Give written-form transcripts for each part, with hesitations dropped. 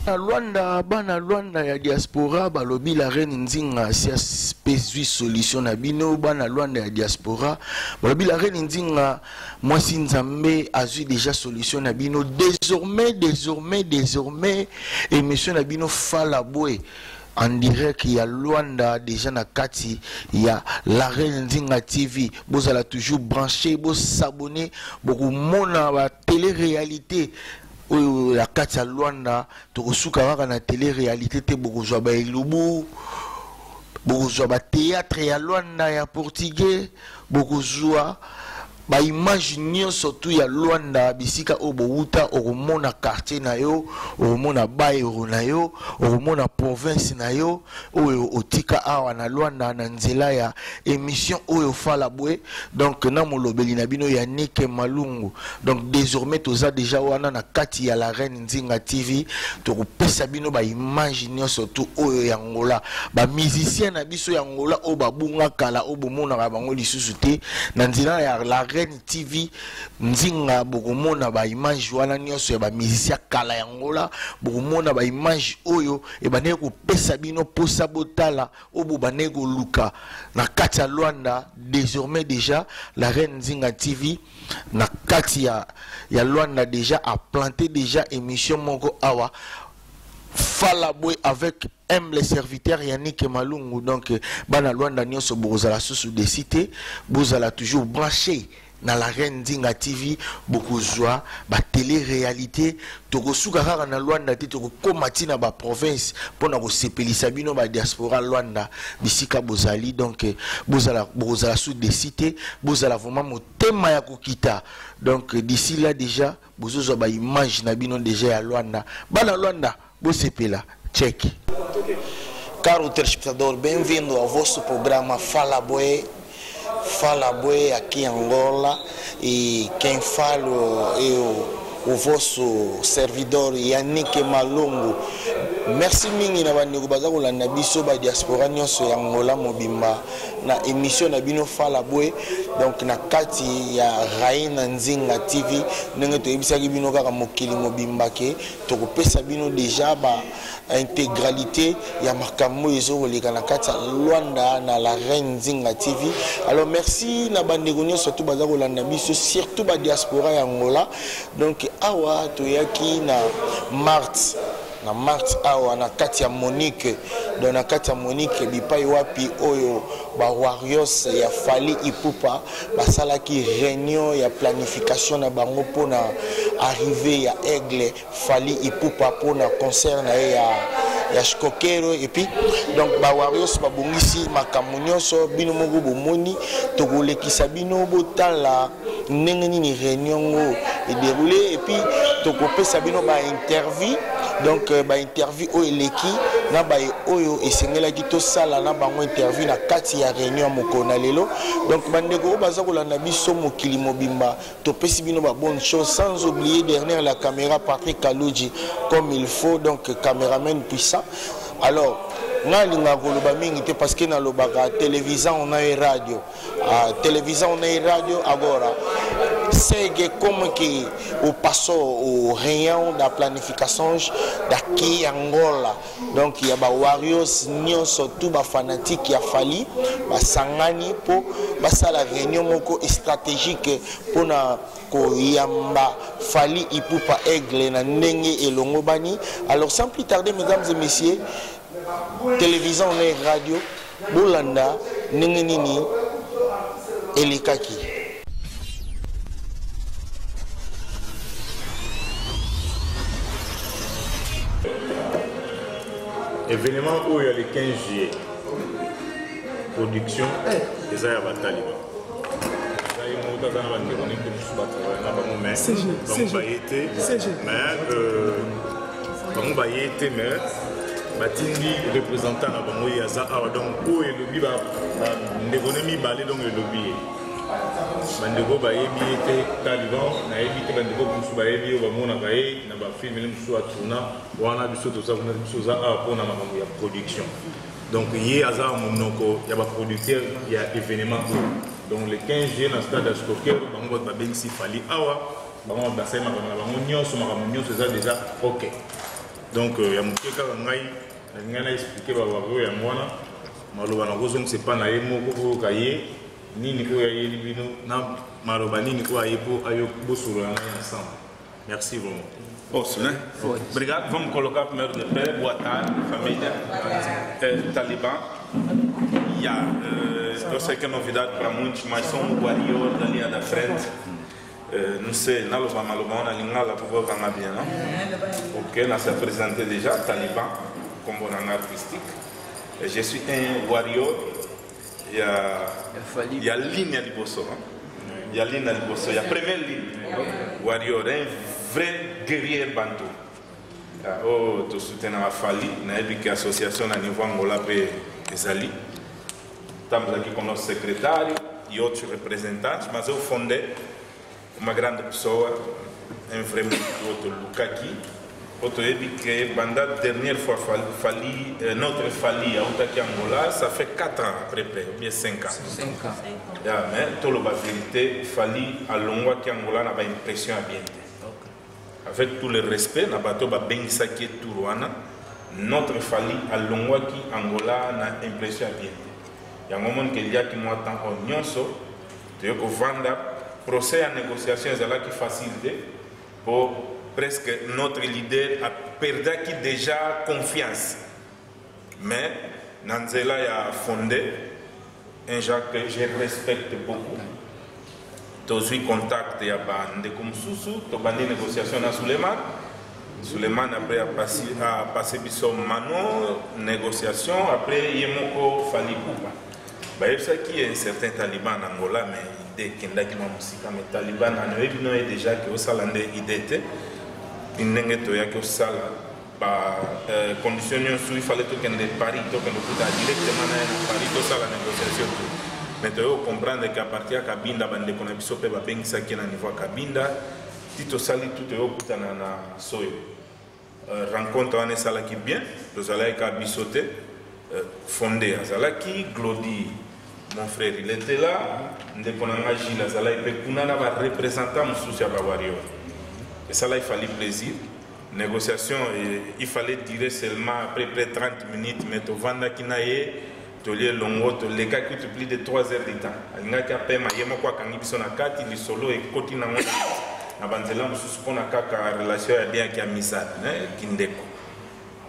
bana Luanda ya diaspora balobi la reine Nzinga si spécifique solution na bino bana Luanda ya diaspora balobi la reine Nzinga moi si Nzambe azui déjà solution na bino désormais émission na bino fala boy en direct il y a Luanda déjà na kati il y a la reine Nzinga TV vous allez toujours brancher vous s'abonner beaucoup mona ba télé-réalité la kati ya Luanda tokosuka kaka na télé-réalité te bokozwa ba elubu bokozwa ba théâtre ya Luanda ya portugais bokozwa ba image nyonso tu ya Luanda bisika obouta okomona quartier na yo okomona bairo na yo okomona province na yo oyo otika awa na Luanda na nzela ya émission oyo fala bwe donc na molobeli na bino ya Nike Malungu donc désormais toza déjà wana na kati ya la reine Nzinga TV tokopesa bino ba image nyonso tu oyo ya Ngola ba musicien na biso ya Ngola o babunga kala o bomona bango lisusu te na nzela ya la TV Nzinga bokomona ba image wana nyonso ya ba musicien kala ya Ngola bokomona ba image oyo e bane ko pesa bino posa botala obo bane ko luka na kati ya Luanda désormais déjà la reine Nzinga TV na kati ya Luanda déjà a planté déjà émission moko awa fala boy avec les serviteurs Yannick Malungu donc bana Luanda nyonso bozala sous des cités bozala toujours branché na la reine Nzinga TV beaucoup joie ba télé-réalité tokosuka kaka na Luanda te tokomati na ba province pona ko sepelisa bino ba diaspora Luanda bisika bozali donc bozala sous des cités bozala vraiment motema ya kokita donc d'ici là déjà bozozwa ba image na bino déjà ya Luanda bana Luanda bosepela check. Caro telespectador, bem-vindo ao vosso programa Fala Boé aqui em Angola e quem fala é o vosso servidor Yannick Malungu. Merci mingi na bandeko baza kolanda biso ba diaspora nyonso ya Angola mobimba na émission na bino Fala Boé donc na kati ya Raina Nzinga TV ndenge toyebisaki bino kaka mokili mobimba ke tokopesa bino déjà ba intégralité ya makambo ezokoleka na kati ya Luanda na la reine Nzinga TV. Alors merci na bandeko nyonso to baza kolanda biso surtout ba diaspora ya Angola donc awa toyaki na mars awa na kati ya Monique donc na kati ya Monique bipai wapi oyo ba warriors ya Fally Ipupa basalaki réunion ya planification na bango pona arrivée ya Aigle Fally Ipupa pona concert na ya Shkokero et puis donc ba warriors babongisi makambo nyonso bino moko bomoni tokolekisa bino botala ndenge nini réunion ngo et déroulé et puis tokopesa bino ba interview donc ba interview o eleki na ba oyo esengelaki to sala na bango interview na kati ya réunion mokona lelo donc bandeko baza kolanda biso mokili mobimba topesi bino ba bonne chose sans oublier derrière la caméra Patrick Kalouji comme il faut donc caméraman puissant. Alors na linga koloba mingi te parce que na lobaka télévision on a radio télévision on a radio agora c'est comme que au passo au réunion de planification d'aki Angola donc il y a ba warriors nyonso tout ba fanatique ya Fally ba sangani po basala réunion moko stratégique pona ko yamba Fally Ipupa Aigle na ndenge elongo bani. Alors sans plus tarder mesdames et messieurs, télévision et radio bolanda ndenge nini elikaki. Événement où il y a le 15 juillet production des Aya Batali. Mais batindi représentant na bango yaza awa donc ko et lobby ba ndegonemi balé donc le lobby bandeko ba yebi te taliban na yebi te bandeko musu ba yebi ba mona ba ye na ba film le musu atuna wana biso to sa kuna biso za a pona makambo ya production donc yé aza monoko ya ba producteur ya événement donc le 15 juillet na stade Shkokero bango ba bensi Fally awa bango ba sai makambo na bango nyonso makambo nyonso za déjà OK. Donc il y a mon kaka ngai ngana expliquer ba ba ya mwana maloba na kozong c'est pas na yemo ko kaye nini ko ya libino na maloba nini ko ayepo ayo bosuro na ensemble. Merci vraiment. Posso, né? Obrigado. Vamos colocar primeiro de pé. Boa tarde, família. Talibã. Eu sei que é novidade para muitos, mas sou um guardião da linha da frente. Não sei, na Luba Malubão, na linha lá, por favor, bien, não? Ok, nós se apresentei déjà, Talibã, como un artistique. Je suis un guardião. Il y a ligne de Bosso. Il y a ligne de Bosso. Il y a première ligne. Guardião, un vrai guerrier bantou. Oh, tu soutiens à Fali, na association à niveau Angola pe Ezali. Estamos aqui com o nosso secretário e outros representantes, mas eu fundei uma grande pessoa, um vrai outro Lukaki, outro ele que banda dernière fois Fali, notre Fali a outra Angola, ça fait 4 ans après près, ou bien 5 ans. 5 ans. Mais tout le vérité Fali a longo que Angola n'a pas impression ambiente. Avec tout le respect, na bato ba bengisa ki Tourouana, notre Fali a longo qui Angola na impression ambiente. Il y a un moment qu'il y a qui m'attend au Nyonso, de que vendre procès à négociation qui facilité pour presque notre leader a perdu qui déjà confiance. Mais Nanzela a fondé un genre que je respecte beaucoup. Tous les contacts et de comme Soussou, tu as des négociations à Suleiman. Suleiman après a passé Bisson Mano, négociation, après Yemoko Fali Poupa. Il y a un certain Taliban en Angola, mais dès qu'il y a une musique, mais Taliban en Europe, est déjà que au salon de idée, il n'y a que au salon, par condition il fallait que de Paris, que nous puissions directement à Paris, tout ça la négociation. Mais tu dois comprendre qu'à partir de Kabinda, bande qu'on a besoin de faire ça qui est à niveau Kabinda, Tito Sali tout est au bout de la soyo. Rencontre en Sala qui bien, nous allons à Bissoté, fondé à Sala qui, Glody. Mon frère, il était là, on a agi là, on a représentant mon souci à Bawario. Et ça là, il fallait plaisir. Négociation, il fallait durer seulement après près 30 minutes, mais tu vends qui n'a tu lis longo, les gars qui te plus de 3 heures de temps. Il y a qui a payé, il y a quoi quand ils sont à 4, il est solo et continue à monter. Avant de là, je suis qu'on a une relation bien qui a mis ça, qui n'est pas.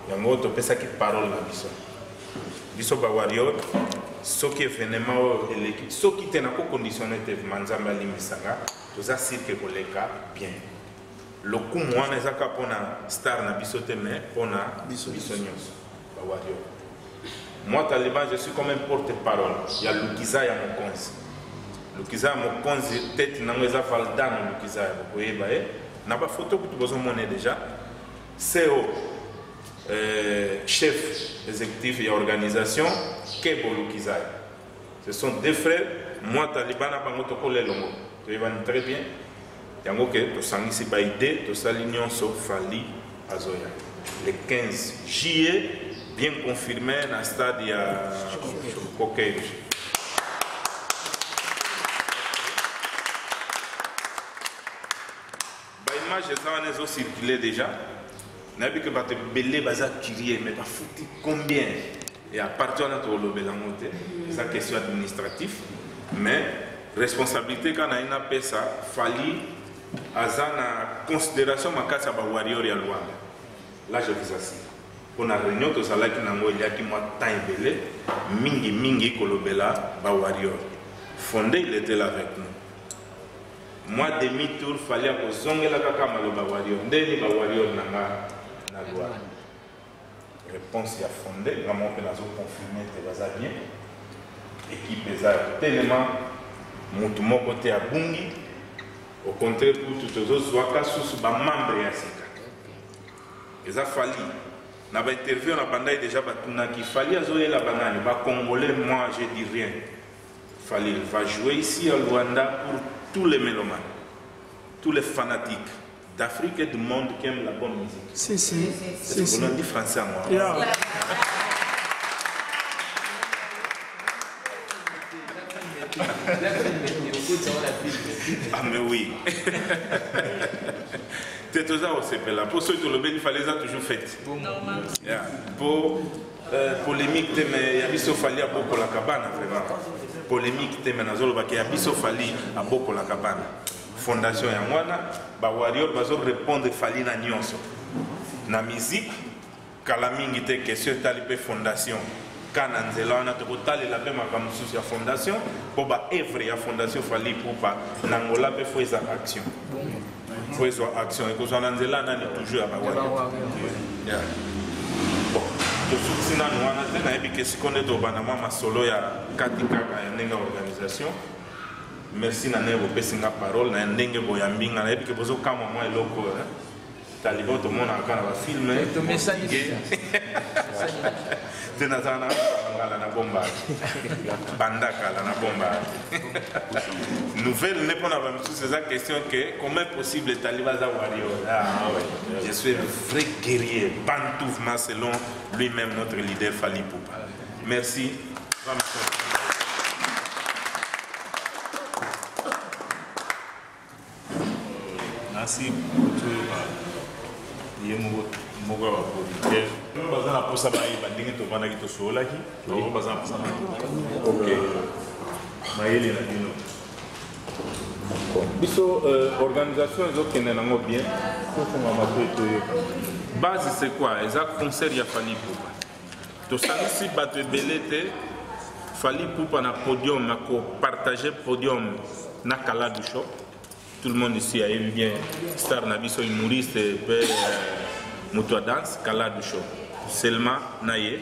Il y a un autre qui parole là, Bisso Bawario. Ce qui est finalement l'équipe, ce qui est en condition de Manzamba Limisanga, tout ça c'est que les cas bien. Le coup moi on a pour na star na bisote mais on a bisognos. Moi Taliban je suis comme un porte-parole. Il y a Lukiza ya Mokonzi. Lukiza Mokonzi tête na ngeza Valdano Lukiza vous voyez na ba photo que tu besoin monnaie déjà. CEO chef exécutif et organisation Kebo Lukizai. Ce sont deux frères. Moi, Taliban, tu vas très bien. Yango que tu sens ici par idée, tu sens l'union sauf Fali Azoya. Le 15 juillet, bien confirmé dans le stade de Coquet. L'image est circulé déjà. On a vu que tu belé baza tirier, mais tu as foutu combien? Et à partir de là, tu as le bélangoté. C'est une question administrative. Mais responsabilité quand on a une ça, Fali azana considération ma casa ba warrior ya Luanda. Là je vous assure. On a réunion to sala ki nango il y a qui moi temps belé mingi kolobela ba warrior. Fondé il était là avec nous. Moi demi-tour fallait que zongela kaka malo ba warrior. Ndeni ba warrior nanga na Luanda. Réponse y a fondé, vraiment que nous avons confirmé que ça bien. Équipe est tellement mon côté à Bungi. Au contraire, pour toutes les autres, soit qu'à sous membre et à Sika. Et ça fallu. On a interviewé, on a bandé déjà qu'il fallait à la banane. Les Congolais, moi je dis rien. Fallait va jouer ici à Luanda pour tous les mélomanes, tous les fanatiques d'Afrique et du monde qui aiment la bonne musique. C'est ce qu'on a dit français à moi. Yeah. Ah mais oui. C'est tout ça au CP là. Pour ceux qui le il fallait ça toujours fait. Pour polémique, mais il y a biso fali à beaucoup la cabane vraiment. Polémique, mais nazolo il y a biso fali à beaucoup la cabane. Fondation Yangwana, ba warrior bazo répondre fali na nyonso. Na musique, kalamingi te question talipe fondation. Kana nzela wana tokotali la pe makamususu ya fondation pour ba œuvre ya fondation fali pour ba nangola pe faut esa action. Faut esa action et que na nzela na toujours ba warrior. Bon, to soutien na wana te na ebi ke sikonde to bana mama solo ya katika ya nenga organisation. Merci na ne bopesinga parole na ndenge boyambinga na ebi ke bozo kama moi eloko talibo to mona kana ba film to message Tenazana na bomba bandaka na bomba nouvelle n'est pas dans cette question que comment est possible Taliba za warrior. Je suis un vrai guerrier Bantouf selon lui-même notre leader Fally Ipupa. Merci. Merci bazana posa bai bandingi to bana kito sola ki to bazana posa OK mayeli na dino biso organisation zo kende nango bien ko fanga mato base c'est quoi exact concert ya Fally Ipupa to sanisi bato belete Fally Ipupa na podium na ko partager podium na Kala du Shop. Tout le monde ici a eu bien star na biso humoriste pe Mutua Dance, Kala du Show. Seulement, naye,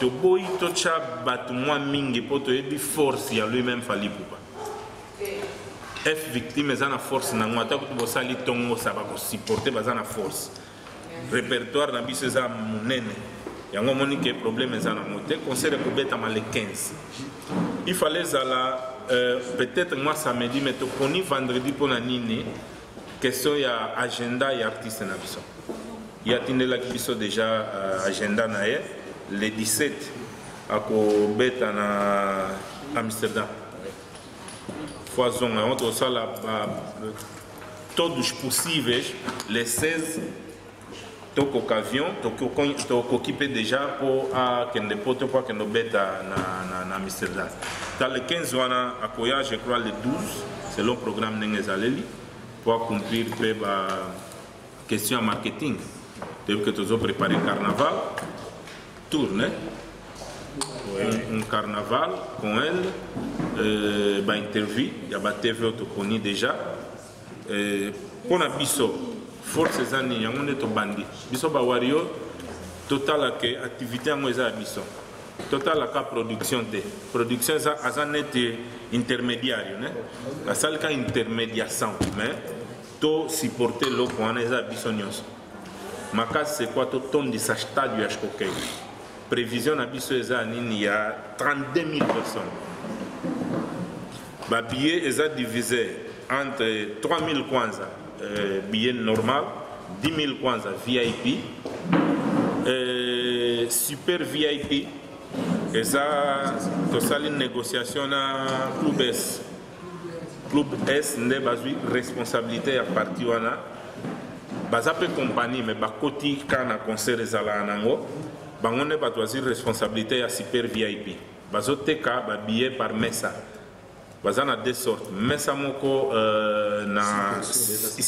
to boy to cha bat moi mingi poto ebi force ya lui-même Fally Ipupa. F victime ezana force na ngwata ko to sali tongo ça va ko supporter bazana force. Répertoire na biso za munene. Yango moni ke problème ezana moté concert ko beta mal 15. Il fallait zala peut-être moi samedi mais to poni vendredi pour na nini question ya agenda ya artiste na biso. Il y a biso déjà agenda nae le 17 à Kobeta na Amsterdam. Foison on to sala todos possíveis les 16 toko avion toko occupé déjà pour à kende poto pour kende beta na Amsterdam. Dans le 15 wana akoya je crois le 12 selon programme n'engezaleli pour accomplir ba question marketing. Dès que tu as préparé un carnaval, tourne un carnaval con elle, interview, il y a des TV que tu connais déjà. Pour la biso, force années, il y a un autre bandit. Biso Bawario, total activité en moisa biso. Total la production de production ça a net intermédiaire, la salle qui intermédiation, mais to supporter le coin des bisonios. Ma case c'est quoi tout ton de sa stade du HKK. Prévision à biso il y a 32 000 personnes. Ba billet est divisé entre 3 000 kwanza billet normal, 10 000 kwanza VIP, super VIP. Et ça, c'est une négociation à Club S. Club S n'est pas une responsabilité à partir de Bazape compagnie, mais Bakoti Kana concert les Alanango, Bango n'est pas une responsabilité à super VIP. Bazoteka, billet par Messa. Bazana deux sortes. Messa Moko, il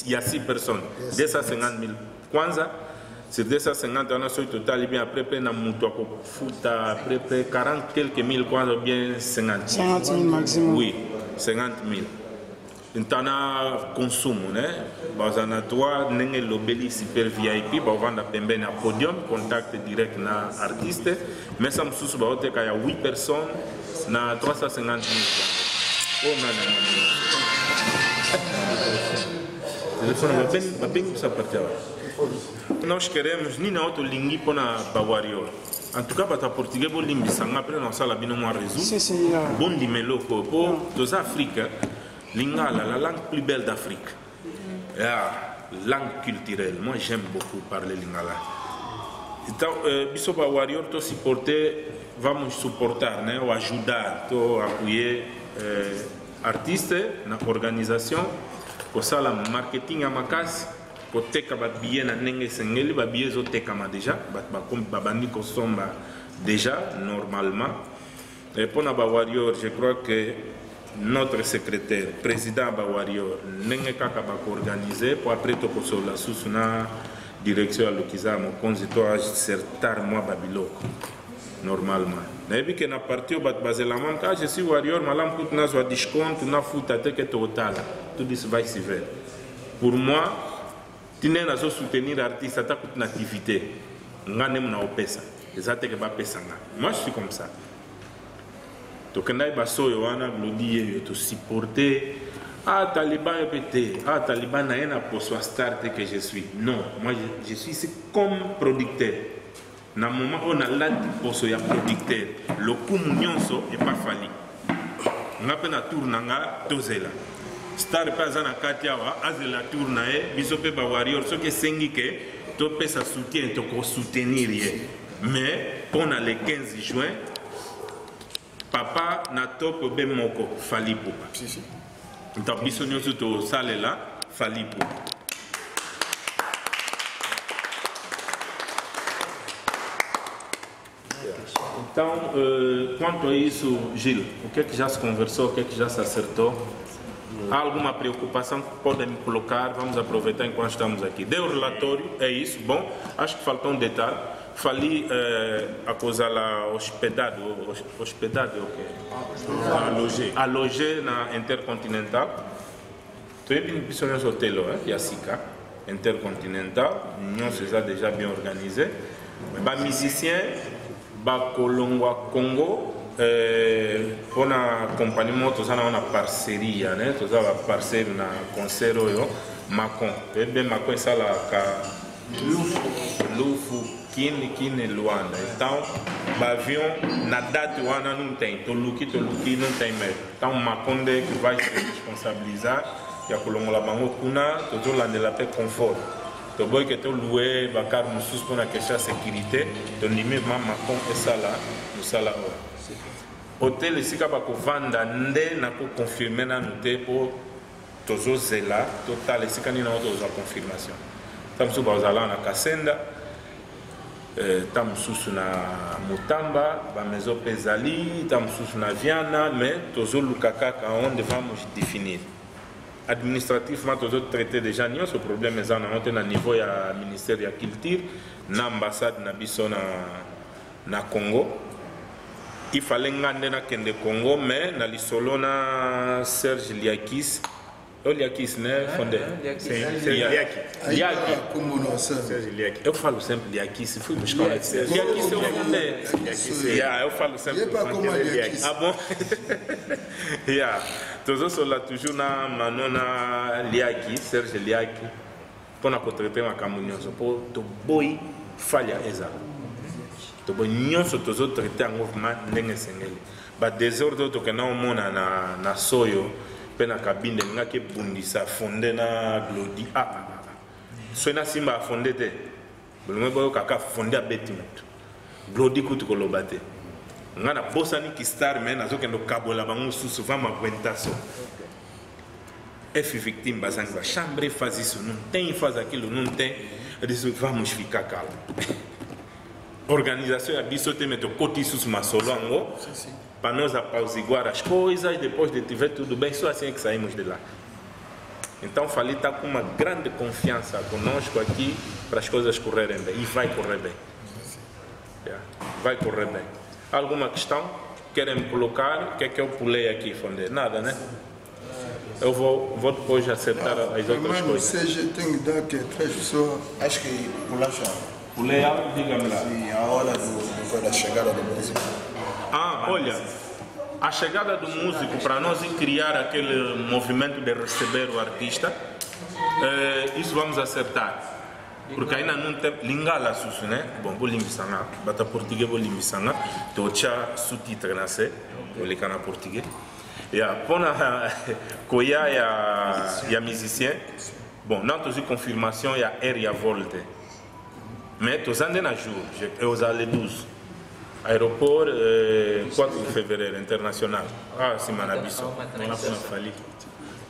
y a 6 personnes, 250 000 kwanza. Sur 250, on a sur le total, bien après, on a après 40 quelques mille kwanza, bien 50 000. 50 000 maximum. Oui, 50 000. On a consommé, on a toi, on a l'obéli super VIP, on a un podium, contact direct na artiste, mais ça me souvient qu'il y a 8 personnes, na 350 000. Oh non, téléphone, ça partait. Nós queremos ni na outro lingi pona bawario. En tout cas, para português bom limbi sanga après na sala bino mo résout. Bon di meloko pour dos Afrique, lingala la langue plus belle d'Afrique. Langue culturelle. Moi j'aime beaucoup parler lingala. Então, biso bawario to supporter, vamos suportar, né, ou ajudar, to appuyer artistes na organisation, pour ça la marketing à ma casa. koteka ba billet na ndenge sengeli ba billet zo tekama déjà ba bandi ko somba déjà normalement. Et pour Naba Warrior, je crois que notre secrétaire, président Naba Warrior, n'est pas organisé pour après tout la sous na direction à l'Okiza, mon consitoire certain mois Babylone normalement. Mais vu que na parti au basé la manque, je suis Warrior, malam tout na soit discount, na foot à tête total, tout dit vice versa. Pour moi, tu n'es pas soutenir l'artiste, ça coûte une activité, nga nem na opesa, ça te que ba pesa nga. Moi je suis comme ça. Donc, on a dit que supporter Taliban pété, Taliban n'a rien à pour soi start que je suis. Non, moi je suis ici comme producteur. Dans le moment où on a là pour soi producteur, le coup mounionso n'est pas fallu. On a peine à tourner tozela. Star pas na katiawa, azela tourner, bisope ba warrior, ce que sengi que to peut sa soutien, to ko soutenir. Mais pendant le 15 juin, papa na top ben moko fali poupa. Donc bisonyo to sale là fali poupa. Então, quanto a isso, Gil, o que é que já se conversou, o que é que já se acertou? Há alguma preocupação que podem me colocar? Vamos aproveitar enquanto estamos aqui. Deu o relatório, é isso. Bom, acho que faltou um detalhe. Falei a coisa lá hospedado o quê? Alogé na Intercontinental. Très bien, pisonniers hôtel, Yassika, Intercontinental. Nous sommes déjà bien organisés. Les musiciens, Colongwa Congo, pour la compagnie, nous avons une parcerie, nous avons une parcerie na concert Macon. Et bien Macon ça là Lufu Kine Luanda. Então, avion na date wana não tem, toluki não tem mesmo. Então, Maconde que vai se responsabilizar, e a Colongola Bango Kuna, todo lá de la paix confort. To boy que to loué bakar musus pour la question sécurité, to nime Macon et ça là, nous ça là. Hôtel ici ka ba ko vanda nde na ko confirmer na noté pour tozo zela, total ici ka ni na auto confirmation. Tamsu bazala na Kasenda. Tamsusu na Mutamba, Bamezo Pezali, Tamsusu na Viana, mais tozo lukaka on devant définir. Administrativement, tozo traité déjà ni ce problème mais on a niveau ya ministère ya culture, na ambassade na biso na Congo. Il fallait ngande na kende Congo mais na lisolo na Serge Liakis. Liakis ne fondé. Liaki. Eu falo sempre Liakis, fui buscar o Liakis eu fondé. Eu falo sempre Liakis. Ah bom? Todos sont là toujours na manona Liaki, Serge Liaki. Pour na contrater ma camunhoso, pour to boy falha eza. To boy nyonso tozo traiter en mouvement ndenge sengeli. Ba désordre to kana omona na soyo. Pena cabine nga ke bundisa fondé na glodi soina simba fondé te bolome boyo kaka fondé a betimut glodi kutu kolobate nga na bosani ki star men azokendo kabola bango susu vama kwentaso efi victime bazangi ba chambre fazi isso não tem faz aquilo não tem eles vamos ficar calmo organização a bisote meto koti susu masolongo para nós apaziguar as coisas e depois de tiver tudo bem, só assim é que saímos de lá. Então, Fali está com uma grande confiança conosco aqui para as coisas correrem bem. E vai correr bem. Vai correr bem. Alguma questão? Querem me colocar? O que é que eu pulei aqui, Fondé? Nada, né? Eu vou depois acertar as outras coisas. Seja, tem que dar que três pessoas. Acho que pular já. Pulei algo, diga-me lá. Sim, a hora da chegada do músico. Olha, a chegada do músico para nós criar aquele movimento de receber o artista, isso vamos acertar. Porque ainda não tem lingala susu, né? Bom, vou limbisanga, bata português vou limbisanga, tocha sous-titre nasce, vou ligar na português. E a pona koya ya musicien. Bon, não tozi confirmation ya air ya volte. Mais tozande na jour, eu usale 12. Aéroport 4 de février international. Ah, c'est Manabiso. On a Fali.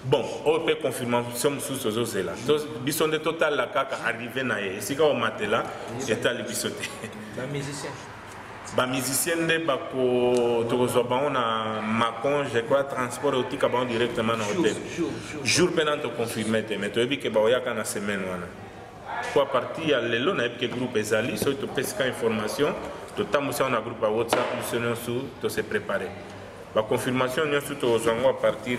Bon, on peut confirmer sommes sous ce zone là. Donc, bison de total la caca arrivé na ye. Si quand on mate là, il est allé bisoter. Les musiciens. Les musiciens de bako tokozoba on a macon, je crois transport outil kabon directement dans l'hôtel. Jour pendant te confirmer mais tu as vu que ba oya kana semaine wana. Pour partir à l'élo na que groupe ezali, so to pesca information, to tamusa on a groupe à WhatsApp, nous sommes to se préparer. La confirmation, nous sommes à partir,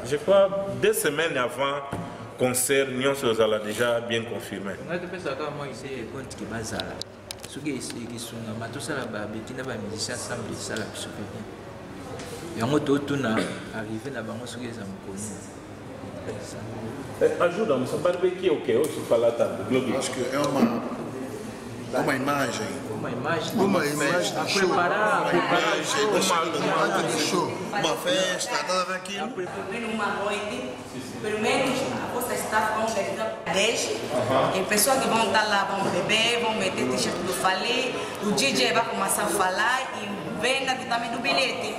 je crois, 2 semaines avant le concert, nous sommes déjà bien confirmés. On a fait ça quand moi, c'est un compte qui est basé là. Ce qui est sur la tout ça, les musiciens semblent ça la plus bien. Et on a tout arrivé là-bas, on a connus. Ajuda, mais ça barbecue, ok, je suis pas là table. Parce que é uma imagem. Uma imagem de show. Uma festa, estava aqui. Numa noite, pelo menos a vossa staff vão beber 10. E pessoas que vão estar lá vão beber, vão meter t-shirt do Fali, o DJ vai começar a falar e venda também do bilhete.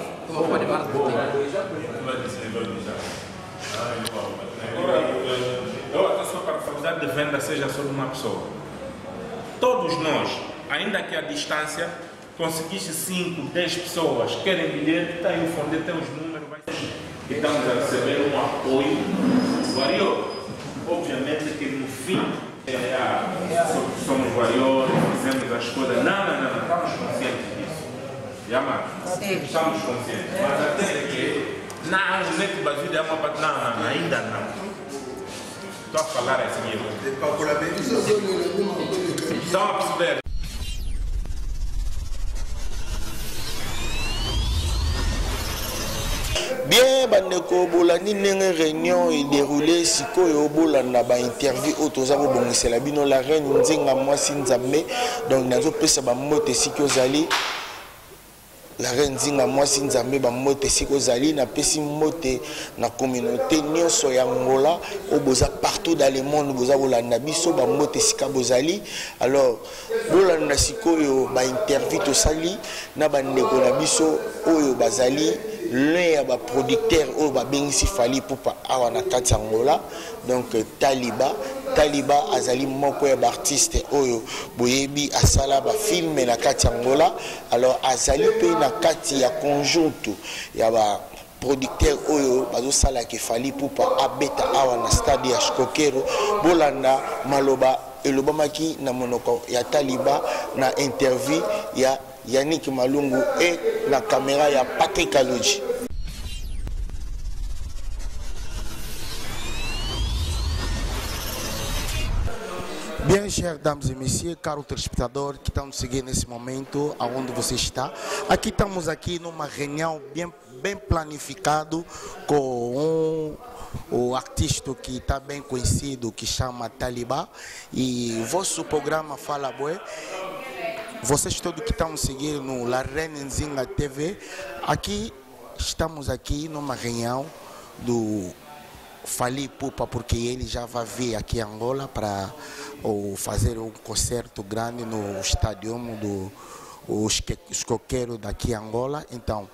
Eu até só para a faculdade de venda seja só de uma pessoa. Todos nós, ainda que à distância, conseguiste 5, 10 pessoas que querem bilhete, está aí o fundo, tem os números, e estamos a receber um apoio. Variou. Obviamente que no fim, somos variou, fizemos as coisas. Não, estamos conscientes disso. Estamos conscientes. Mas até que, não, gente basília é uma parte, não, ainda não. Estou a falar assim. Estão a perceber? Bien, bandeko bolani ndenge réunion est déroulée sikoyo bolanda ba interview otoza ko bongisela bino la reine nzinga mwasi nzambe donc nazo pesa ba mote sikyo zali la reine nzinga mwasi nzambe ba mote sikyo zali na pesi mote na communauté nyonso ya Angola oboza partout dans le monde boza bolanda biso ba mote sika bozali alors bolanda sikoyo ba interview to sali na bandeko na biso oyo bazali l'un ya ba producteur oyo ba bengisi Fally Ipupa awa na kati Angola donc Taliba azali moko ya ba artiste oyo boyebi asala ba film na kati Angola alors azali pe na kati ya conjointe ya ba producteur oyo bazosala ke Fally Ipupa abeta awa na stade ya Shkokero bolanda maloba elobamaki na monoko ya Taliba na interview ya Yannick Malungu et la caméra ya Patrick Aloji. Bien, chers dames et messieurs, caros telespectadores que estão nos seguindo nesse momento, aonde você está. Aqui estamos numa reunião bem planificado com o artista que está bem conhecido, que chama Taliba. E o vosso programa Fala Bué. Vocês todos que estão seguindo no La Reine Nzinga TV, estamos aqui numa reunião do Fally Ipupa, porque ele já vai vir aqui em Angola para fazer um concerto grande no estádio do Shkokero daqui em Angola. Então,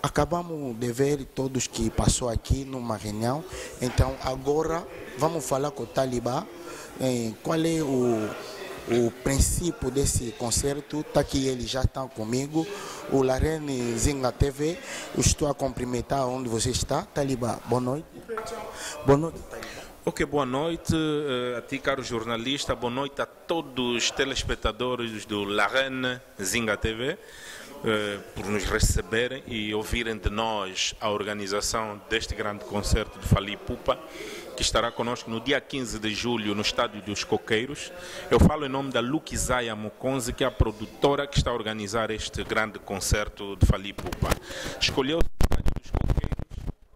acabamos de ver todos que passou aqui numa reunião. Então, agora vamos falar com o Taliba. Qual é o princípio desse concerto? Está aqui, eles já estão comigo. O La Reine Nzinga TV, eu estou a cumprimentar onde você está. Taliba, boa noite. Boa noite, Taliba. Ok, boa noite a ti, caro jornalista. Boa noite a todos os telespectadores do La Reine Nzinga TV por nos receberem e ouvirem de nós a organização deste grande concerto de Fally Ipupa, que estará conosco no dia 15 de julho no estádio dos Coqueiros. Eu falo em nome da Lukizaya Mokonzi, que é a produtora que está a organizar este grande concerto de Fally Ipupa. Escolheu o estádio dos Coqueiros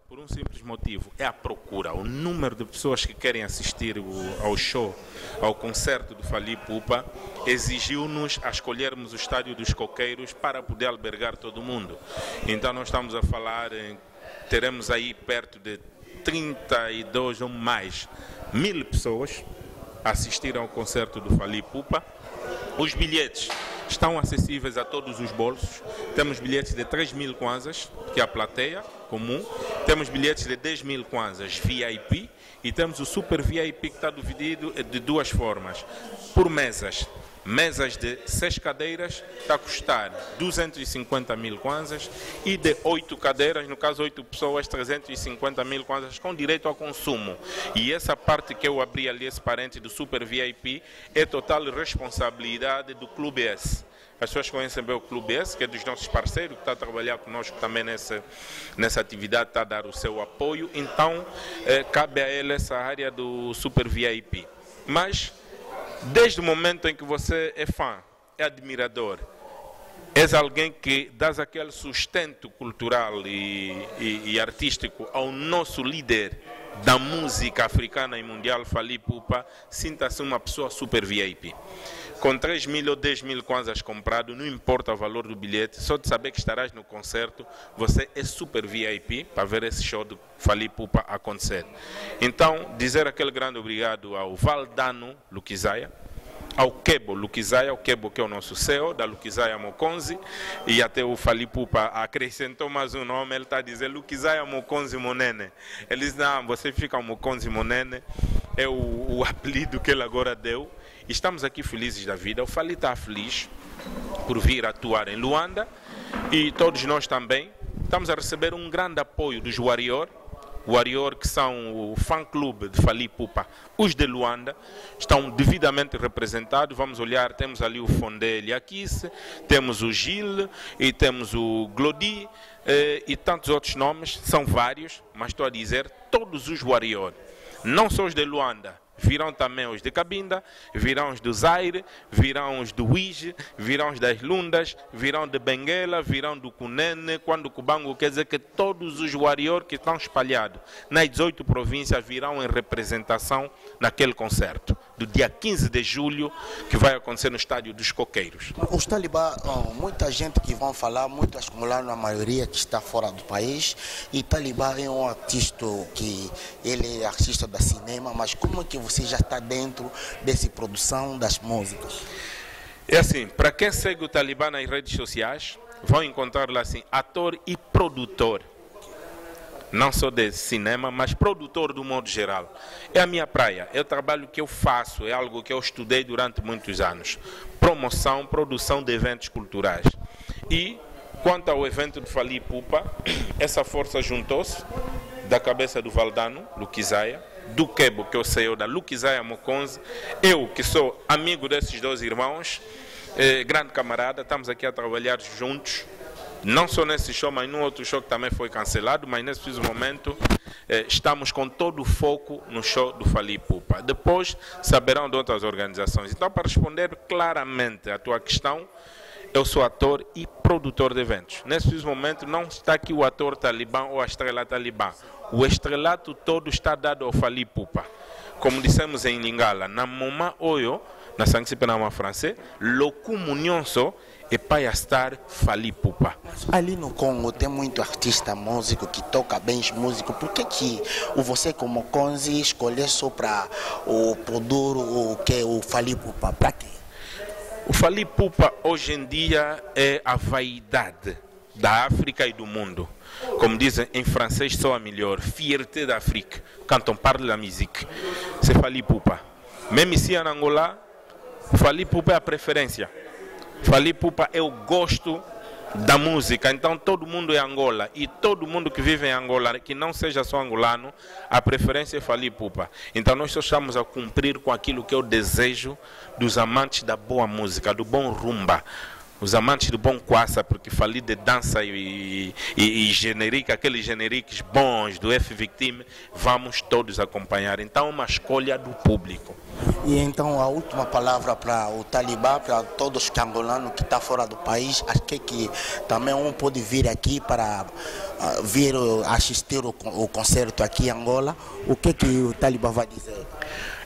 por um simples motivo: é a procura. O número de pessoas que querem assistir ao show, ao concerto de Fally Ipupa, exigiu-nos a escolhermos o estádio dos Coqueiros para poder albergar todo mundo. Então nós estamos a falar, teremos aí perto de 32 ou mais 1000 pessoas assistiram ao concerto do Fally Ipupa. Os bilhetes estão acessíveis a todos os bolsos. Temos bilhetes de 3.000 kwanzas, que é a plateia comum, temos bilhetes de 10.000 kwanzas VIP e temos o Super VIP que está dividido de duas formas, por mesas. Mesas de 6 cadeiras está a custar 250.000 kwanzas e de 8 cadeiras, no caso 8 pessoas, 350.000 kwanzas com direito ao consumo. E essa parte que eu abri ali, esse parente do Super VIP, é total responsabilidade do Clube S. As pessoas conhecem bem o Clube S, que é dos nossos parceiros, que está a trabalhar conosco também nessa atividade, está a dar o seu apoio. Então, cabe a ele essa área do Super VIP. Mas, desde o momento em que você é fã, é admirador, és alguém que dá aquele sustento cultural e artístico ao nosso líder da música africana e mundial, Fally Ipupa, sinta-se uma pessoa super VIP. Com 3.000 ou 10.000 kwanzas comprado, não importa o valor do bilhete, só de saber que estarás no concerto, você é super VIP para ver esse show do Fally Ipupa acontecer. Então, dizer aquele grande obrigado ao Valdano Lukizaya, ao Kebo Lukizaya, o Kebo que é o nosso CEO da Lukizaya Mokonzi, e até o Fally Ipupa acrescentou mais um nome, ele está a dizer Lukizaya Mokonzi Monene. Ele diz, não, você fica Mokonzi Monene, é o apelido que ele agora deu. Estamos aqui felizes da vida. O Fally está feliz por vir atuar em Luanda e todos nós também estamos a receber um grande apoio dos Warrior, que são o fã-clube de Fally Ipupa. Os de Luanda estão devidamente representados. Vamos olhar, temos ali o Fondé Liakis, temos o Gil e temos o Glodi e tantos outros nomes, são vários, mas estou a dizer todos os Warrior, não só os de Luanda. Virão também os de Cabinda, virão os do Zaire, virão os do Uige, virão os das Lundas, virão de Benguela, virão do Cunene, quando o Cubango quer dizer que todos os Warrior que estão espalhados nas 18 províncias virão em representação naquele concerto, do dia 15 de julho, que vai acontecer no Estádio dos Coqueiros. Os Talibã, muita gente que vão falar, muitos angolanos, a maioria que está fora do país, e Talibã é um artista que ele é artista da cinema, mas como é que você já está dentro dessa produção das músicas? É assim, para quem segue o Talibã nas redes sociais, vão encontrar lá assim, ator e produtor. Não só de cinema, mas produtor do modo geral. É a minha praia, é o trabalho que eu faço, é algo que eu estudei durante muitos anos. Promoção, produção de eventos culturais. E, quanto ao evento de Fally Ipupa, essa força juntou-se da cabeça do Valdano Lukizaya, do Kebo, que é o CEO da Lukizaya Mokonzi, eu que sou amigo desses dois irmãos, grande camarada, estamos aqui a trabalhar juntos, não só nesse show, mas num outro show que também foi cancelado, mas nesse preciso momento estamos com todo o foco no show do Fally Ipupa. Depois saberão de outras organizações. Então, para responder claramente à tua questão, eu sou ator e produtor de eventos. Nesse preciso momento não está aqui o ator Talibã ou a estrela Talibã. O estrelato todo está dado ao Fally Ipupa. Como dissemos em Lingala, na Moma Oyo, na Sanksipenama francês, le comunion só é para estar Fally Ipupa. Ali no Congo tem muito artista músico que toca bem músico. Por que você como Mokonzi escolheu só para o produtor o Fally Ipupa? Para quê? O Fally Ipupa hoje em dia é a vaidade da África e do mundo. Como dizem em francês, soa melhor, fierté d'Afrique, quand on parle de la musique. C'est Fally Ipupa. Même ici en Angola, Fally Ipupa é a preferência. Fally Ipupa é o gosto da música. Então todo mundo é Angola e todo mundo que vive em Angola, que não seja só angolano, a preferência é Fally Ipupa. Então nós só estamos a cumprir com aquilo que é o desejo dos amantes da boa música, do bom rumba. Os amantes do bom quassa, porque falei de dança e genérica, aqueles genéricos bons do F-Victim, vamos todos acompanhar. Então é uma escolha do público. E então a última palavra para o Talibã, para todos os angolanos que estão fora do país, acho que também um pode vir aqui para vir assistir o concerto aqui em Angola. O que o Talibã vai dizer?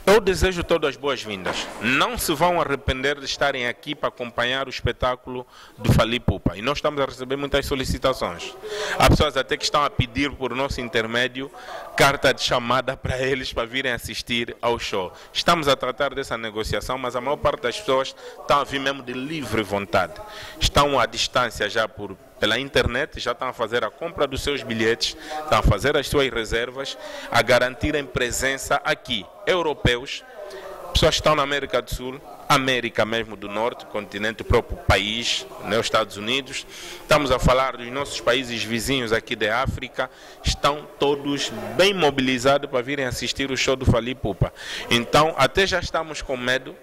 Eu desejo todas as boas-vindas. Não se vão arrepender de estarem aqui para acompanhar o espetáculo do Fally Ipupa. E nós estamos a receber muitas solicitações. Há pessoas até que estão a pedir por nosso intermédio carta de chamada para eles para virem assistir ao show. Estamos a tratar dessa negociação, mas a maior parte das pessoas estão a vir mesmo de livre vontade. Estão à distância já por pela internet, já estão a fazer a compra dos seus bilhetes, estão a fazer as suas reservas, a garantirem presença aqui. Europeus, pessoas que estão na América do Sul, América mesmo do Norte, continente, o próprio país, né, os Estados Unidos. Estamos a falar dos nossos países vizinhos aqui da África, estão todos bem mobilizados para virem assistir o show do Fally Ipupa. Então, até já estamos com medo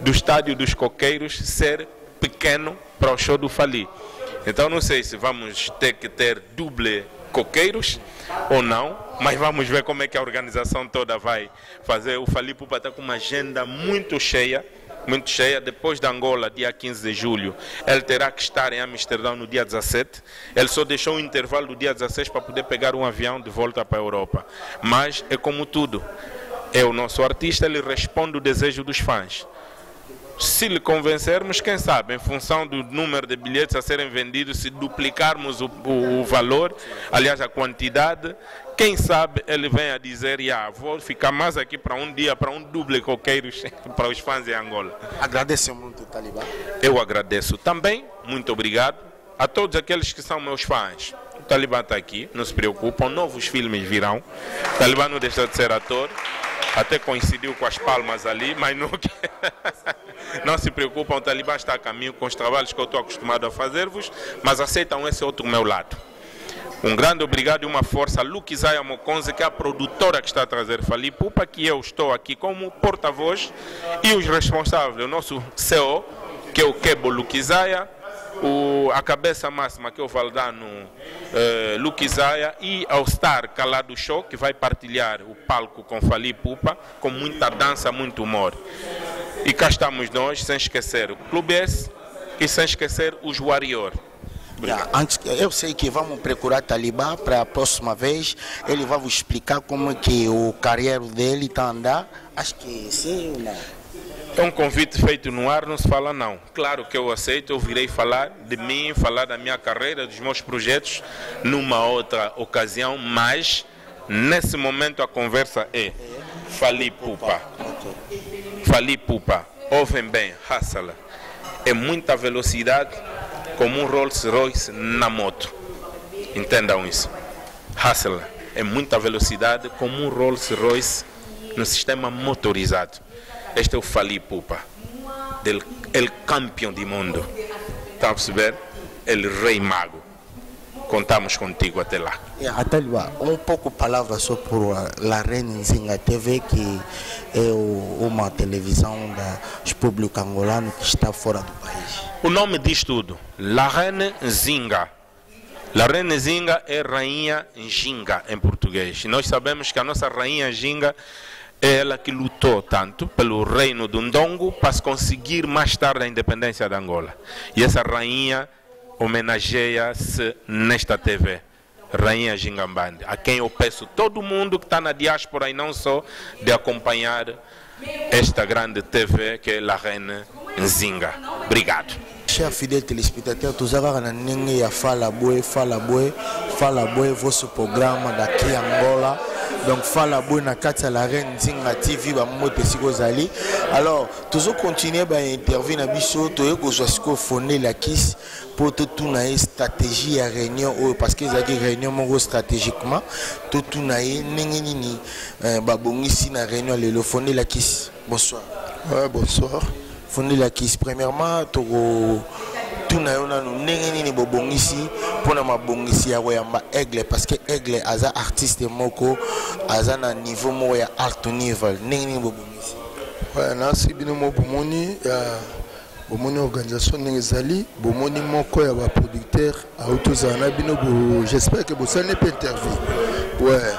do estádio dos Coqueiros ser pequeno para o show do Fally. Então, não sei se vamos ter que ter duble Coqueiros ou não, mas vamos ver como é que a organização toda vai fazer. O Fally Ipupa está com uma agenda muito cheia, depois da Angola, dia 15 de julho, ele terá que estar em Amsterdão no dia 17, ele só deixou um intervalo do dia 16 para poder pegar um avião de volta para a Europa, mas é como tudo, é o nosso artista, ele responde o desejo dos fãs. Se lhe convencermos, quem sabe, em função do número de bilhetes a serem vendidos, se duplicarmos o valor, aliás a quantidade, quem sabe ele vem a dizer, vou ficar mais aqui para um dia, para um duble Coqueiros para os fãs de Angola. Agradeço muito, Talibã. Eu agradeço também, muito obrigado a todos aqueles que são meus fãs. O Talibã está aqui, não se preocupam, novos filmes virão. O Talibã não deixou de ser ator, até coincidiu com as palmas ali, mas não... Não se preocupam, o Talibã está a caminho com os trabalhos que eu estou acostumado a fazer-vos, mas aceitam esse outro meu lado. Um grande obrigado e uma força a Lukizaya Mokonze, que é a produtora que está a trazer Fally Ipupa, que eu estou aqui como porta-voz, e os responsáveis, o nosso CEO, que é o Kebo Lukizaya, a cabeça máxima, que é o Valdano Lukizaya, e ao Star Calado Show, que vai partilhar o palco com Fally Ipupa, com muita dança, muito humor. E cá estamos nós, sem esquecer o Clube S e sem esquecer os Warrior. Antes, eu sei que vamos procurar Talibã para a próxima vez. Ele vai vos explicar como é que o carreira dele está a andar. Acho que sim ou não? É um convite feito no ar, não se fala não. Claro que eu aceito, eu virei falar de mim, falar da minha carreira, dos meus projetos, numa outra ocasião, mas nesse momento a conversa é Fally Ipupa. Fally Ipupa, ouvem bem, Hustler, é muita velocidade como um Rolls Royce na moto. Entendam isso. Hustler é muita velocidade como um Rolls Royce no sistema motorizado. Este é o Fally Ipupa, el campeão do mundo. Está a perceber? El rei mago. Contamos contigo até lá. Talibã, um pouco palavra só por La Reine Nzinga TV, que é uma televisão dos públicos angolanos que está fora do país. O nome diz tudo. La Reine Nzinga. La Reine Nzinga é Rainha Nzinga em português. E nós sabemos que a nossa Rainha Nzinga é ela que lutou tanto pelo reino do Ndongo para conseguir mais tarde a independência da Angola. E essa rainha homenageia-se nesta TV, Rainha Gingambande, a quem eu peço todo mundo que está na diáspora e não só, de acompanhar esta grande TV que é La Reine Nzinga. Obrigado. Chers fidèles téléspectateurs, tous agora na ninguém a Fala Boi, vosso programa daqui Angola. Donc Fala Boi na kati La Reine Nzinga TV ba moto sikozali. Alors, toujours continuer à intervenir na biso to ko josko fondé la KIS pour tout na stratégie à réunion parce que ça réunion mo stratégiquement tout na nini ba bongisi na réunion le fondé la KIS. Bonsoir. Ouais, bonsoir. Fondé la KIS premièrement to tuna yona no nini bobongisi pona mabongisi ya yamba Aigle parce que Aigle aza artiste moko aza na niveau mo ya art niveau nini bobongisi. Ouais, na sibino mo bomoni bomoni organisation ngezali bomoni moko ya ba producteur autozana bino bo j'espère que bosane peut interview. Ouais.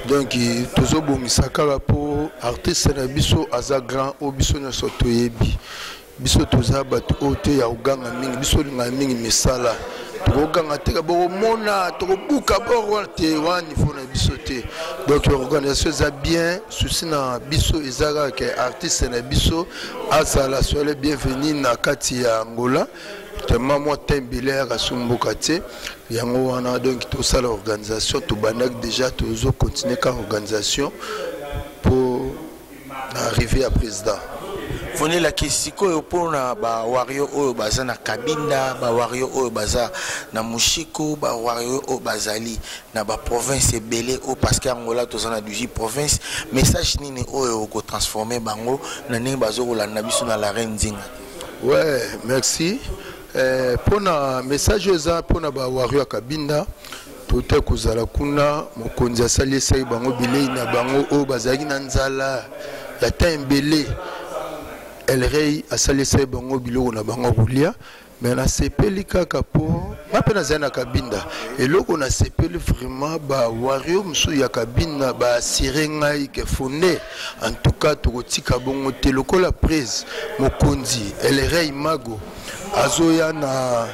Donc tozo bongisa kala po artiste na biso aza grand obiso na soto yebi. Biso toza bato ote ya uganga mingi biso linga mingi misala tokoganga teka bomona tokobuka boro te wani fona biso te. Donc l'organisation est bien souci na biso ezaka ke artiste na biso azala soyez bienvenue na kati ya Angola tellement moi tembelé ka sumbuka te yango wana. Donc tout ça l'organisation to banak déjà tozo continuer ka organisation pour arriver à président. Fone la kisiko yo pona ba wario oyo baza na Kabinda, ba wario oyo baza na Mushiko, ba wario oyo bazali na ba province belé o parce que Angola to na 18 province message nini oyo ko transformer bango na ndenge bazo ko landa biso na la reine Nzinga. Ouais, merci. Pona message eza pona ba wario ya Kabinda tote kozala kuna mokonzi asali esai bango bilei na bango oyo bazali na nzala ya tembele. El Rey a salissé bango biloko na bango bulia mais na sepeli kaka po mapena zana Kabinda et loko na sepeli vraiment ba wario msu ya Kabinda ba sirenga ke fondé en tout cas tokotika bongo te lokola prise mokonzi El Rey Mago azoya na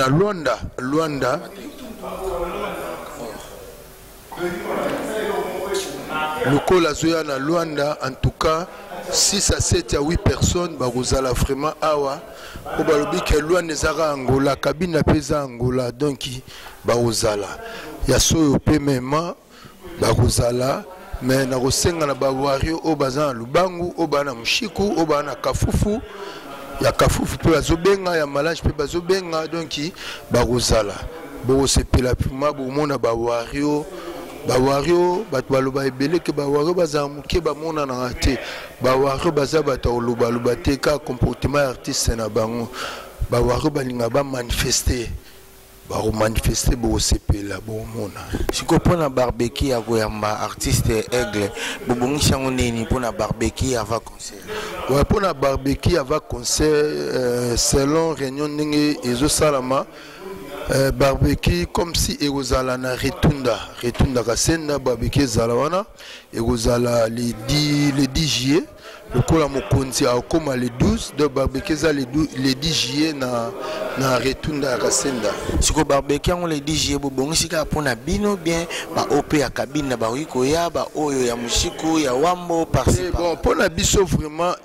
Luanda Lokola Zoya na Luanda, en tout cas, 6 à 7 à 8 personnes, Barozala vraiment awa. Au balobi que Luanda zara Angola, Kabinda pesa Angola, donc Barozala. Yaso paiement, Barozala, mais na rosenga na bawario au bazan Lubangu, au bana Mushiku, au bana Kafufu. Ya Kafufu pe bazobenga, ya Malage pe bazobenga, donc Barozala. Bo se pela puma, bo mona bawario. Bawario batwaloba ebele ke bawario bazamuke bamona na te bawario bazabata oloba te ka comportement artiste na bango bawario balinga ba manifester ba manifester bo sepela bo mona siko pona barbecue ya koyamba artiste Aigle bobongisa nini pona barbecue avant concert ouais pona barbecue avant concert selon réunion ndenge ezo salama barbecue comme si egozala na retunda kasenda barbecue zalawana egozala les 10 juillet le kola mokonzi akoma les 12 de barbecue za les 10 juillet na retunda kasenda siko barbecue on les 10 juillet bobongisi ka pona bino bien ba op ya Kabinda ba wiko ya ba oyo ya Mushiko ya Wambo par-ci bon pona biso vraiment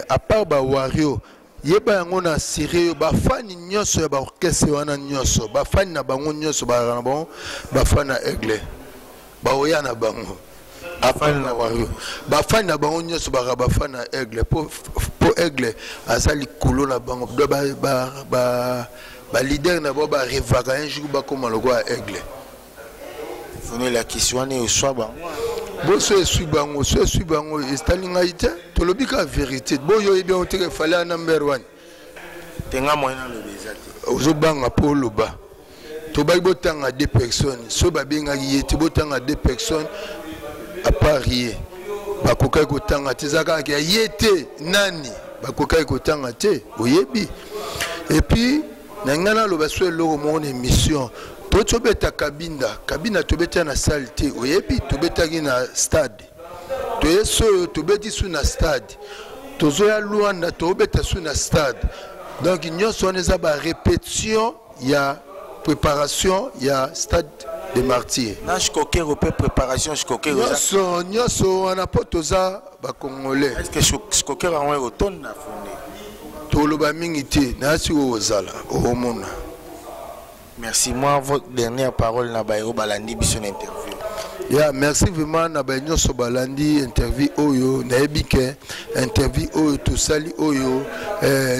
à part ba wario yeba yango na sérieux ba fani nyonso ya ba orchestre wana nyonso ba fani na bango nyonso ba na bango ba fani na Aigle ba oya na bango afani na wario ba fani na bango nyonso ba fani na Aigle po Aigle azali kolo na bango ba leader na ba revaka un jour ba koma logo à Aigle fone la question ne soit ba bo so esui bango estalinga ite tolobi ka vérité bo yo bien on te fallait number 1 tenga moyena le bezati ozo banga po loba to ba botanga 2 personnes so ba benga yete botanga 2 personnes à Paris ba kokai ko tanga tizaka ya yete nani ba kokai ko tanga te oyebi et puis nangana loba so lo mo émission tobeta Kabinda tobeta na salle te oyebi tobeta na stade toyeso tobeti su na stade tozoya Luanda tobeta su na stade donc nyonso on eza ba répétition ya préparation ya stade de martyrs na shikoke repé préparation shikoke nyonso wana po toza ba congolais est-ce que shikoke ranwe otonde na fondé toloba mingi te na si ozala omona. Merci. Moi, votre dernière parole, Nabayo Balandi, Bisson interview. Yeah, merci vraiment, Nabayo Sobalandi, interview Oyo, Naebike, interview Oyo, Toussali Oyo,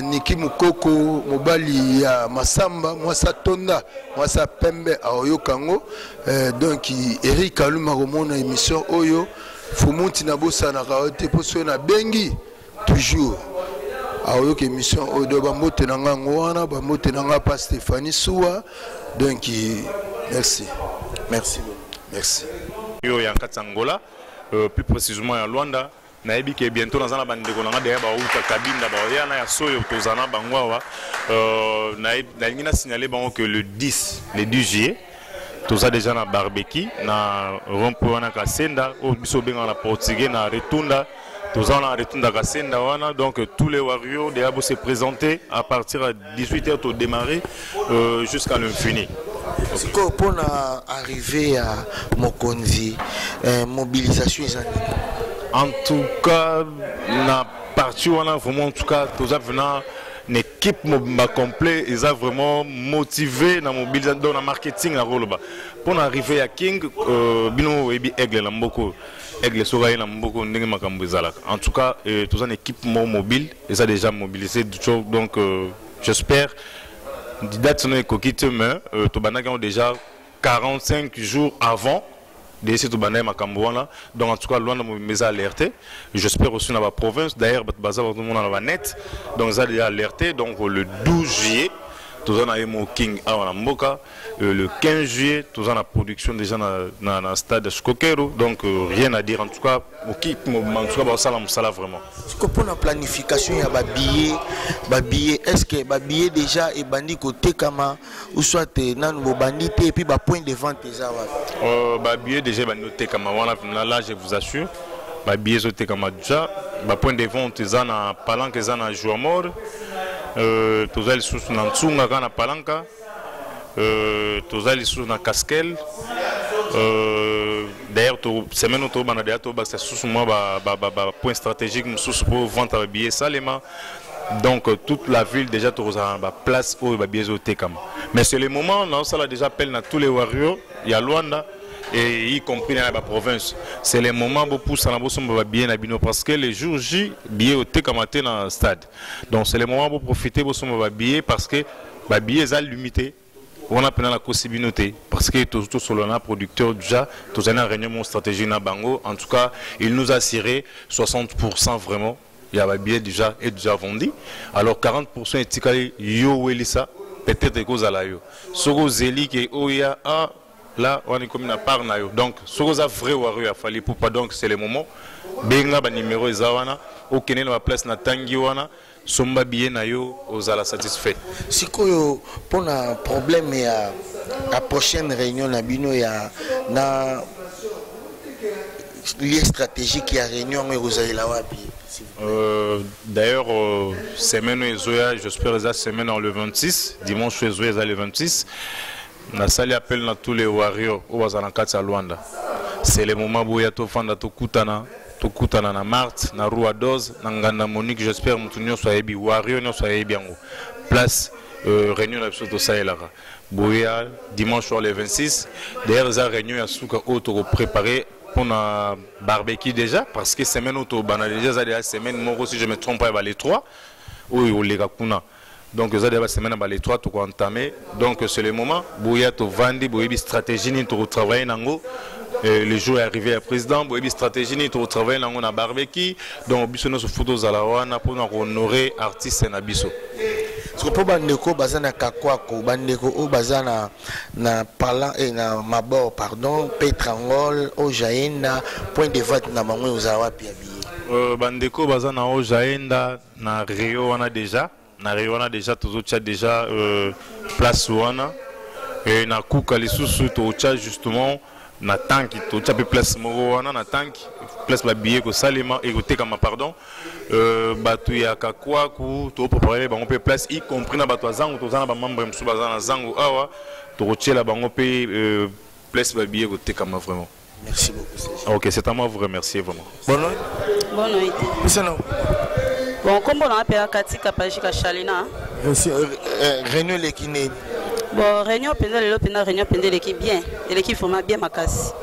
Niki Mukoko, Mobali, Masamba, moi ça Tonda, moi ça Pembe, à Oyo Kango, donc Eric Aluma Romona, émission Oyo, Fumuti Nabosa Nakaote, Posona Bengi, toujours. Aoyo ke mission odo bamote nanga ngwana bamote nanga pa Stéphanie Soua donc merci yo ya Angola plus précisément à Luanda na yebi ke bientôt dans la bande de konanga derrière ba uta Kabinda ba ya na ya soyo tozana bangwa na ngina signaler bango que le 10 juillet toza déjà na barbecue na rompo wana kasenda o biso benga na portugais na retunda. Tous en retour à donc tous les warriors de Abo se présenter à partir de 18h pour démarrer jusqu'à l'infini. Pour arriver à Mokonzi, mobilisation. En tout cas, na partie on a vraiment en tout cas tous venant une équipe complète, ils ont vraiment motivé dans mobilisation dans le marketing à Roloba. Pour arriver à King, bino ebi Aigle lamboko. Aigle Soraï na mboko ndenge makambo ezalaka. En tout cas, tous un équipement mobile et ça déjà mobilisé donc j'espère date no ekokite mais to banaki déjà 45 jours avant d'essayer de banner makambo wana. Donc en tout cas loin de mes alertés. J'espère aussi dans la province d'ailleurs bazar tout le monde dans net. Donc ça déjà alerté donc le 12 juillet tous en a mon King à Mboka. Le 15 juillet, tous en a production déjà dans le stade de Skokero. Donc rien à dire en tout cas. En tout cas, ça vraiment. Est-ce que pour la planification, il y a des billets, est-ce que les billets déjà est bandit côté Kama ou soit non bandit et puis point de vente déjà? Les billets déjà bandit Kama. Là, je vous assure. Les billets sont Kama déjà. Point de vente, ils ont un palanque, ils ont un joueur mort. Tous les sous na Tsunga kana palanka, tous les sous na Casquel. D'ailleurs, semaine auto banadea to ba c'est sous moi point stratégique sous pour vendre les billets salement. Donc toute la ville déjà tous a place pour les billets au Tekam. Mais c'est le moment là ça l'a déjà appelé à tous les warriors, il y a Luanda et y compris dans la province. C'est le moment pour pousser la bosse bien à Bino parce que les jours J billets au Tekamaté dans le stade. Donc c'est le moment pour profiter bosse billets parce que les billets sont limités. On a pris la possibilité parce que tout sur le producteur déjà, tout un réunion stratégie na bango. En tout cas, il nous a assuré 60% vraiment. Il y a des billets déjà vendus. Alors 40% est ticali yo welisa peut-être que cause à la yo. Soko zeli que oya a là on est comme une part na yo. Donc soko za vrai warrior a fallu pour pas donc c'est le moment. Benga ba numéro ezawana okene na place na tangi wana. Somba bien na yo ozala satisfait. Sikoyo pour un problème ya la prochaine réunion na bino ya na lié stratégique ya réunion mais vous allez la wapi. D'ailleurs semaine ezoya j'espère la semaine le 26 dimanche ezoya le 26 na sali appel na tous les warriors au bazana kata Luanda. C'est le moment où ya to fanda to kutana Tokutana na Marthe, na Rua 12, na Nganda Monique, j'espère que nous sommes ebi Wario, nous sommes ebi yango. Place réunion absolue ça est là. Boya dimanche soir le 26. D'ailleurs la réunion ya souka auto préparé pour na barbecue déjà parce que semaine auto banalisé ça déjà semaine moi si je me trompe pas les 3 ou les kakuna. Donc ça déjà semaine ba les 3 to entamé. Donc c'est le moment boya to vandi boyebi stratégie ni to travailler nango. Le jour est arrivé à président, il y a une stratégie pour travailler dans un barbecue, donc il y a des photos à la wana pour honorer artistes et biso. Parce que pour bandeko bazana kakwako, bandeko o bazana na parlant et na mabor pardon, Petrangol, o jaenda point de vente na mangwe uzawa pia biye. Bandeko bazana o jaenda na Rio wana déjà, tous autres déjà place wana et na kuka lisusu to justement na tanki to tchape place moko wana na tanki place ba billet ko salima et ko tekama pardon batu ya kakwa ku to préparer bango pe place y compris na batu zangu to zana ba membre msu bazana zangu awa to kochela bango pe place ba billet ko tekama vraiment. Merci beaucoup. OK, c'est à moi de vous remercier vraiment. Bonne nuit. Bonne nuit. Bon, comme on appelle Katika Pajika Chalina. Réunion l'équipe. Bon, réunion pendant le réunion pendant l'équipe bien. Et l'équipe forma bien ma casse.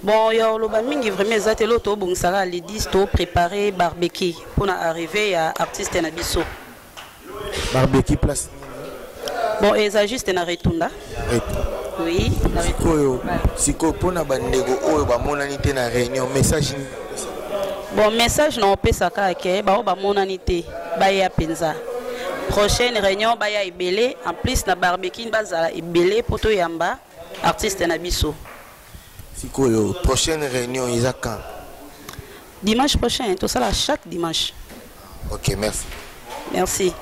Bon, il y a le mingi vraiment exact l'auto bon ça les 10 to préparer barbecue pour arriver à artiste na biso. Barbecue place. Bon, et ça juste na retunda. Oui, na retunda. Siko pona bandego oyo ba monanité na réunion message. Bon, message non pesa ka ke ba monanité ba ya penza. Prochaine réunion baya ebele en plus na barbecue bazala ebele poto yamba artiste na biso. Sikoyo prochaine réunion isa quand? Dimanche prochain, tout ça là chaque dimanche. OK, merci. Merci.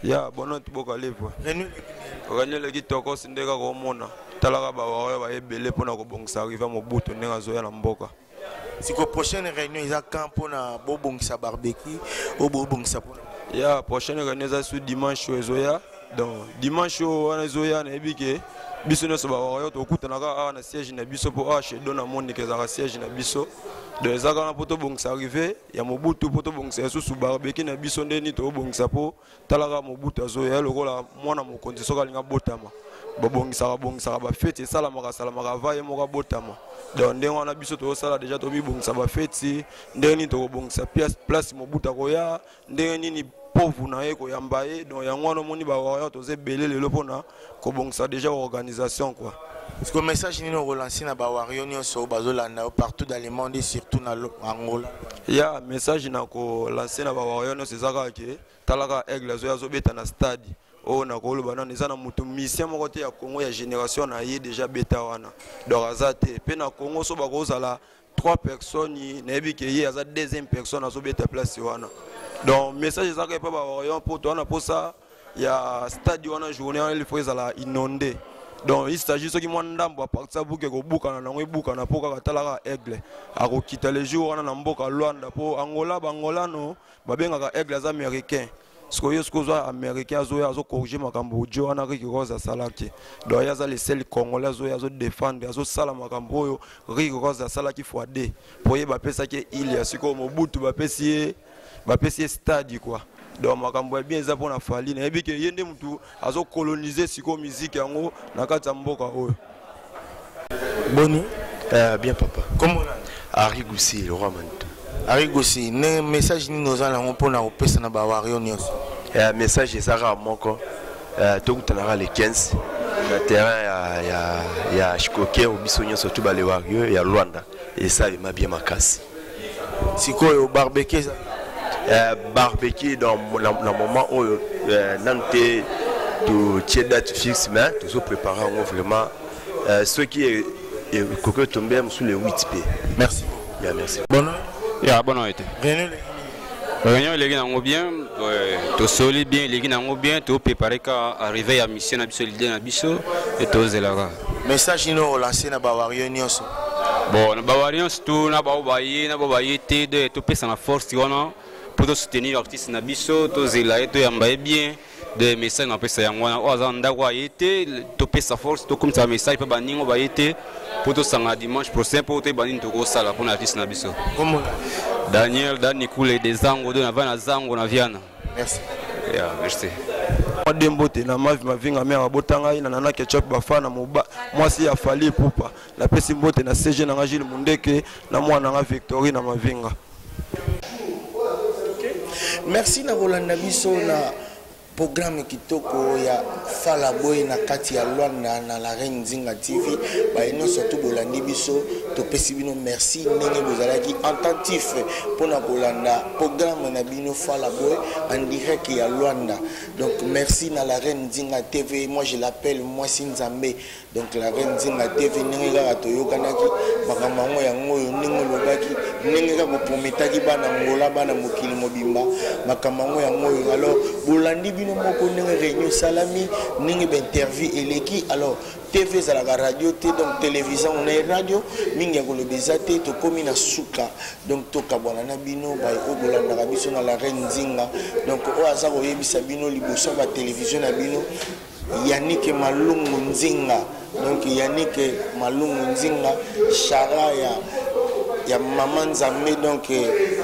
Ya bono tuboka levo. Réunion le kitoko sindeka ko mona. Talaka ba wa ba ebele pona ko bongisa arriver mobutu ndenga zoya na mboka. Siko prochaine réunion isa quand pona bobongisa barbecue ou bobongisa pona. Ya prochaine réunion sur dimanche ezoya. Donc dimanche wana ezoya na ebike biso no soba wa to kutana ka na siège na biso po chez dona monde ke za siège na biso. De zaka na poto bongisa arrivé ya mobutu poto bongisa sous barbecue na biso ndeni to bongisa po talaka mobutu azoya lokola mwana mokonzi soka linga botama. babongisaka ba fête salamaka vaye moka botama donc ndenge wana biso tosala déjà tobibongisa ba fête ndenge nini tokobongisa place mobuta koya ndenge nini pauvre na ye koyamba ye donc yango wana omoni bawarrior tozebele lelo mpona kobongisa déjà organisation quoi. Est-ce que le message est relancé dans Bawario partout dans le monde et surtout dans Angola? Il y a un message qui est lancé dans Bawario, c'est ça que Talaka Aigle a un stade. Oh, na kolo bana neza na mutu mission mo côté ya Congo ya génération na yé déjà beta wana. Donc azate pe na Congo so ba kozala 3 personnes na yebi ke yé aza deuxième personne azo beta place wana. Donc message ça que pa Bawario pour toi na pour ça ya stade wana journée il faut ezala inondé. Donc il s'agit de ce qui m'a ndambo à partir de ko buka na ngo buka na poka katalaka Aigle akokita les jours wana na mboka Luanda po Angola bangolano babengaka Aigle az américain sko yo sko zo américain azo corriger makambo jo wana ki roza salaki donc yaza les seuls congolais azo défendre azo sala makambo yo ri roza salaki fois D pour ye ba pesa ke il ya siko Mobutu ba pesi stade quoi. Donc makambo bien za pona fali na yebi ke yende mutu azo coloniser siko musique yango na kati ya mboka oyo. Boni bien papa. Comment Ari Goussi le roi Manto. Ari Goussi ne message ni nos ala pona opesa na ba wario nyos. Message ezaka moko to kutanara le 15 na terrain ya Shikoke au bisonyo surtout ba le wario ya Luanda et ça il m'a bien makasi. Siko au barbecue ça. Barbecue dans le moment où Nantes tout tiers date fixe mais tout se préparer vraiment ce qui est coco tombé sous le 8p. Merci. Bien merci. Bon. Ya bon été. Réunion les gens bien to solide bien les gens bien to préparer qu'à arriver à mission na biso l'idée na biso et to zelara. Message ino relancer na bawario nyonso. Bon na bawario tout na bawaye te de to pesa na force wana pour soutenir l'artiste Nabiso, to zela to yamba bien de message na pesa yangwana ozanda kwa yete to pesa force to comme ça message pa baningo ba yete pour to sanga dimanche prochain pour te banin to ko sala pour l'artiste Nabiso. Comment Daniel Dani Koule des Zango de na vana Zango na Viana. Merci. Yeah, merci. Dembote na mavinga mera botanga ina nana ketchup bafana moba mwasi ya fali pupa na pesi mbote na CG na Gilles Mundeke na mwana nga Victory na mavinga. Merci na Rolanda biso na programme kitoko ya Fala Boy na kati ya Luanda na la Reine Nzinga TV ba ino surtout bolandi biso to pesi bino merci ndenge bozalaki attentif pour na Rolanda programme na bino Fala Boy en direct ya Luanda. Donc merci na la Reine Nzinga TV, moi je l'appelle moi Sinzambe. Donc la Reine Nzinga TV ndenge ga to yokanaki makambo yango yo ndenge lobaki ndenge ga prometaki bana ngola bana mokili mobimba makambo yango yo alors bolandi bino moko ndenge réunion salami ndenge interview eleki alors TV za la radio te donc télévision on est radio mingi ya kolobeza te to komi na suka donc to kabwana na bino ba obolanda ka biso na la Reine Nzinga donc o aza ko yebisa bino liboso ba télévision na bino Yannick Malungu Nzinga donc Yannick Malungu Nzinga Chara ya maman Nzambe donc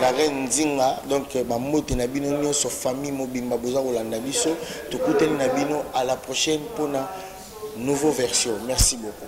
la Reine Nzinga donc ba mote na bino nyonso famille mobimba boza kolanda biso to kuteli na bino à la prochaine pour na nouvelle version. Merci beaucoup.